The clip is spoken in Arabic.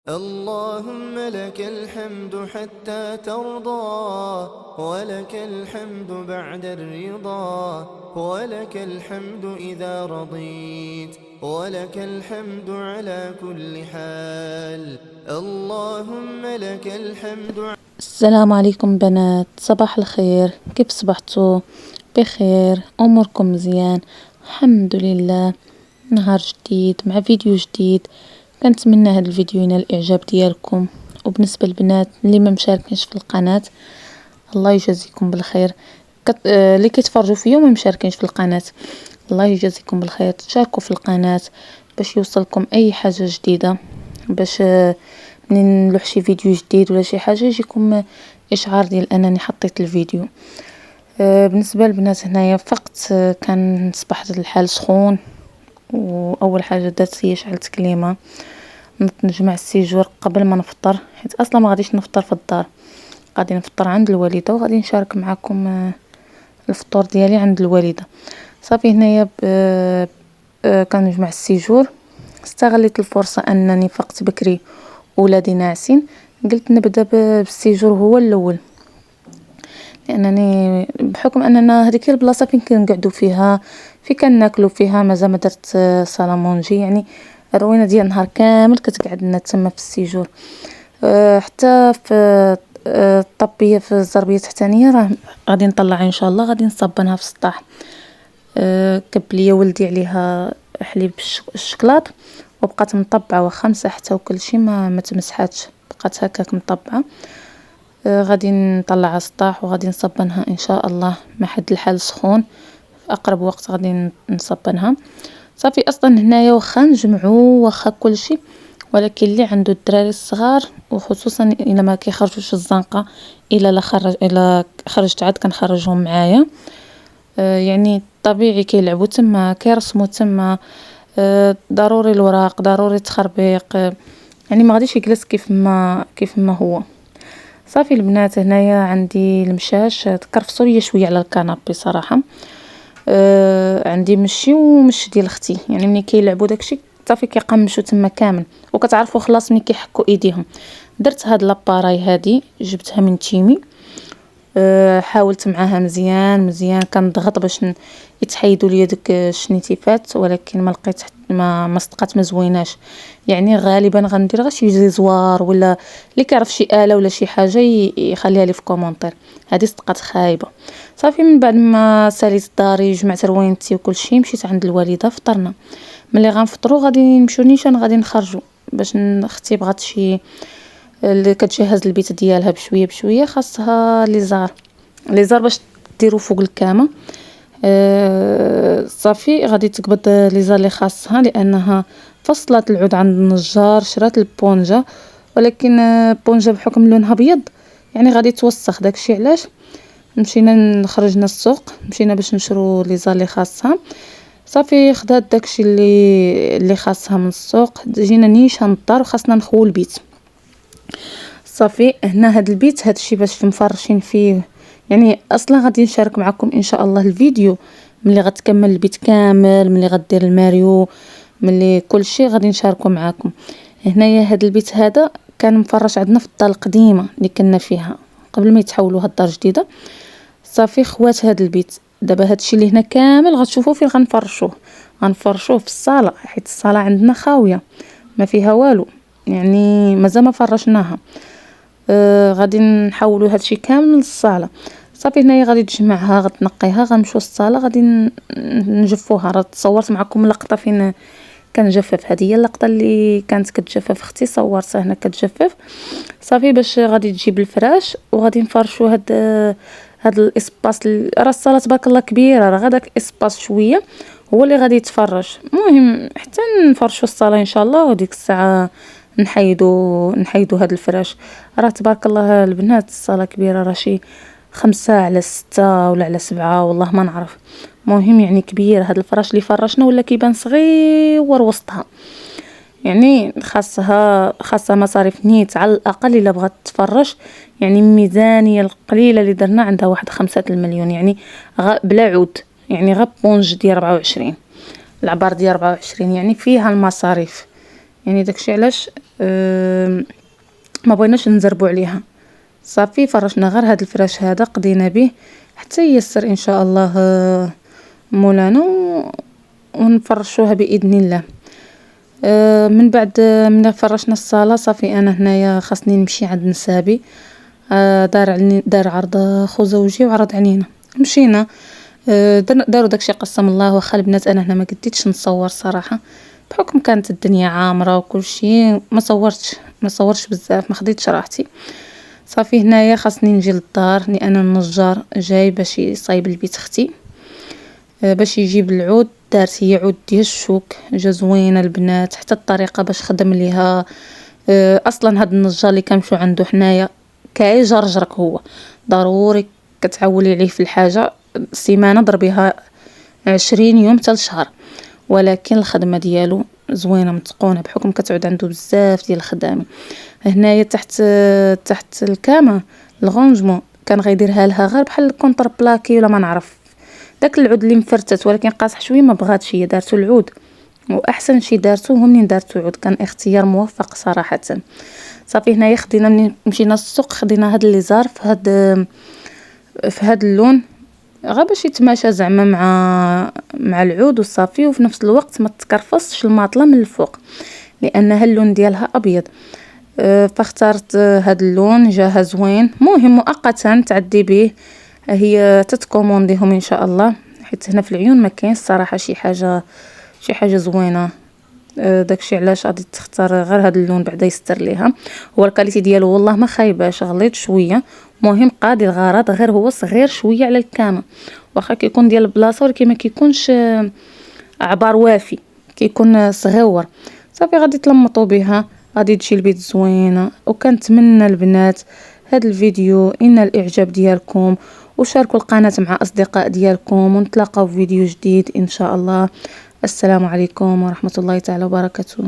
اللهم لك الحمد حتى ترضى، ولك الحمد بعد الرضا، ولك الحمد إذا رضيت، ولك الحمد على كل حال. اللهم لك الحمد. السلام عليكم بنات، صباح الخير. كيف صبحتوا؟ بخير؟ اموركم مزيان؟ الحمد لله. نهار جديد مع فيديو جديد. كنتمنى هذا الفيديو ينال الاعجاب ديالكم، وبالنسبه للبنات اللي ما مشاركينش في القناه، الله يجازيكم بالخير. اللي كيتفرجوا فيا وما مشاركينش في القناه، الله يجازيكم بالخير. تشاركوا في القناه باش يوصلكم اي حاجه جديده، باش منين نلوح شي فيديو جديد ولا شي حاجه يجيكم اشعار ديال انني حطيت الفيديو. بالنسبه للبنات هنايا فقط، كان صباح الحال سخون، واول حاجه درت هي شعلت كليمه. نجمع السيجور قبل ما نفطر، حيت اصلا ما غاديش نفطر في الدار، غادي نفطر عند الوالده، وغادي نشارك معكم الفطور ديالي عند الوالده. صافي هنايا كنجمع السيجور. استغليت الفرصه انني فقت بكري ولادي ناعسين، قلت نبدا بالسيجور هو الاول، لانني بحكم اننا هذيك البلاصه فين كنقعدوا فيها، فين كناكلوا فيها، مازال ما درت صالامونجي، يعني الروينه ديال النهار كامل كتقعد لنا تما في السيجور. حتى في الطبيه في الزربيه التحتانيه راه غادي نطلع ان شاء الله، غادي نصبنها في السطح. كب ليا ولدي عليها حليب الشكلاط، وبقات مطبعه، واخا مسحتها وكل شيء ما تمسحاتش، بقات هكاك مطبعه. غادي نطلعها السطح وغادي نصبنها ان شاء الله مع حد الحال سخون، في اقرب وقت غادي نصبنها. صافي اصلا هنايا واخا نجمعوا واخا كل شيء، ولكن اللي عنده الدراري الصغار، وخصوصا الا ما كيخرجوش الزنقه، الا خرجت عاد كنخرجهم معايا. يعني طبيعي كيلعبوا تما، كيرسموا تما. ضروري الوراق، ضروري التخربيق. يعني ما غاديش يجلس كيف ما هو. صافي البنات هنايا عندي المشاش تكرفصوا ليا شويه على الكنابي صراحه. عندي مشي ومش ديال اختي، يعني ملي كيلعبوا داكشي صافي كيقمشوا تما كامل، وكتعرفوا خلاص ملي كيحكوا ايديهم. درت هاد لاباراي هادي، جبتها من تيمي. حاولت معاها مزيان مزيان، كنضغط باش يتحيدوا ليا داك الشنيتيفات، ولكن ما لقيت ما صدقات، ما زويناش. يعني غالبا غندير غير شي زوار، ولا اللي كيعرف شي آلة ولا شي حاجه يخليها لي في كومونتير. هذه صدقات خايبه. صافي من بعد ما ساليت داري، جمعت روينتي وكل شيء، مشيت عند الوالده فطرنا. ملي غنفطروا غادي نمشيو نيشان، غادي نخرجوا باش اختي بغات شي اللي كتجهز البيت ديالها بشويه بشويه، خاصها لي زار باش ديرو فوق الكامه. صافي غادي تقبض لي زار اللي خاصها، لانها فصلت العود عند النجار، شرات البونجا، ولكن بونجا بحكم لونها ابيض يعني غادي توسخ، داكشي علاش مشينا خرجنا السوق، مشينا باش نشرو لي زار اللي خاصها. صافي خدات داكشي اللي خاصها من السوق، جينا نيشان الدار وخاصنا نخوي البيت. صافي هنا هاد البيت هادشي باش مفرشين فيه، يعني اصلا غادي نشارك معكم ان شاء الله الفيديو ملي غتكمل البيت كامل، ملي غدير الماريو، ملي كل شيء غادي نشاركه معكم. هنايا هاد البيت هذا كان مفرش عندنا في الدار القديمه اللي كنا فيها قبل ما يتحولوا هاد الدار الجديده. صافي خوات هاد البيت، دابا هادشي اللي هنا كامل غتشوفوا فين غنفرشوه في الصاله، حيت الصاله عندنا خاويه ما فيها والو، يعني مازال ما فرشناها. غادي نحولوا هادشي كامل للصاله. صافي هنايا غادي تجمعها، غتنقيها، غنمشيو للصاله، غادي نجفوها. راه تصورت معكم لقطه فين كنجفف، هذه هي اللقطه اللي كانت كتجفف اختي، صورتها هنا كتجفف. صافي باش غادي تجيب الفراش وغادي نفرشوا هاد الاسباس. راه الصاله تبارك الله كبيره، راه غير داك اسباس شويه هو اللي غادي يتفرش. المهم حتى نفرشوا الصاله ان شاء الله، وديك الساعه نحيدو هاد الفراش. راه تبارك الله البنات الصاله كبيره، راه شي 5 على 6 ولا على 7، والله ما نعرف. مهم يعني كبير. هاد الفراش اللي فرشنا ولا كيبان صغير وسطها، يعني خاصها مصاريف نيت على الاقل الا بغات تفرش. يعني الميزانيه القليله اللي درنا عندها واحد 5 المليون، يعني بلا عود، يعني غير بونج ديال 24، العبار ديال 24، يعني فيها المصاريف. يعني داكشي علاش ما بغيناش نزربوا عليها. صافي فرشنا غير هاد الفراش هذا، قضينا به حتى ييسر ان شاء الله مولانا ونفرشوها باذن الله. من بعد من فرشنا الصاله صافي انا هنايا خاصني نمشي عند نسابي. دار عرض خو زوجي وعرض علينا، مشينا. داروا داكشي قسم الله. واخا البنات انا هنا ما قديتش نصور صراحه بحكم كانت الدنيا عامره وكل شيء، ما صورتش بزاف، ما خديتش راحتي. صافي هنايا خاصني نجي للدار لان النجار جاي باش يصايب البيت اختي، باش يجيب العود. دارت هي عود ديال الشوك، جا زوينه البنات، حتى الطريقه باش خدم ليها. اصلا هاد النجار اللي كنمشيو عنده حنايا كيجرجرك، هو ضروري كتعولي عليه في الحاجه. سيمانه ضربيها 20 يوم حتى لشهر، ولكن الخدمه ديالو زوينه متقونه بحكم كتعود عنده بزاف ديال الخدامه. هنايا تحت الكامه الغونجمون كان غيديرها لها غير بحال الكونتر بلاكي ولا ما نعرف، داك العود اللي مفرتت ولكن قاصح شويه ما بغاتش هي، دارتو العود. واحسن شي دارتو هو منين دارتو عود، كان اختيار موفق صراحه. صافي هنايا خدينا منين مشينا للسوق، خدينا هاد لي زار في هاد اللون غير باش يتماشى زعما مع العود وصافي، وفي نفس الوقت ما تكرفصش الماطله من الفوق لانها اللون ديالها ابيض. فاخترت هاد اللون، جاها زوين. مهم مؤقتا تعدي به، هي تتكومونديهم ان شاء الله، حيت هنا في العيون ما كاينش صراحه شي حاجه زوينه. داكشي علاش غادي تختار غير هاد اللون بعدا يستر ليها. هو الكاليتي ديالو والله ما خايباش، غليظ شويه، مهم قاضي الغرض، غير هو صغير شويه على الكامه. واخا كيكون ديال البلاصه ولكن ما كيكونش عبار وافي، كيكون صغيور. صافي غادي تلمطوا بها، غادي تجي البيت زوينه. وكنتمنى البنات هذا الفيديو ان الاعجاب ديالكم، وشاركوا القناه مع اصدقاء ديالكم، ونتلاقاو في فيديو جديد ان شاء الله. السلام عليكم ورحمه الله تعالى وبركاته.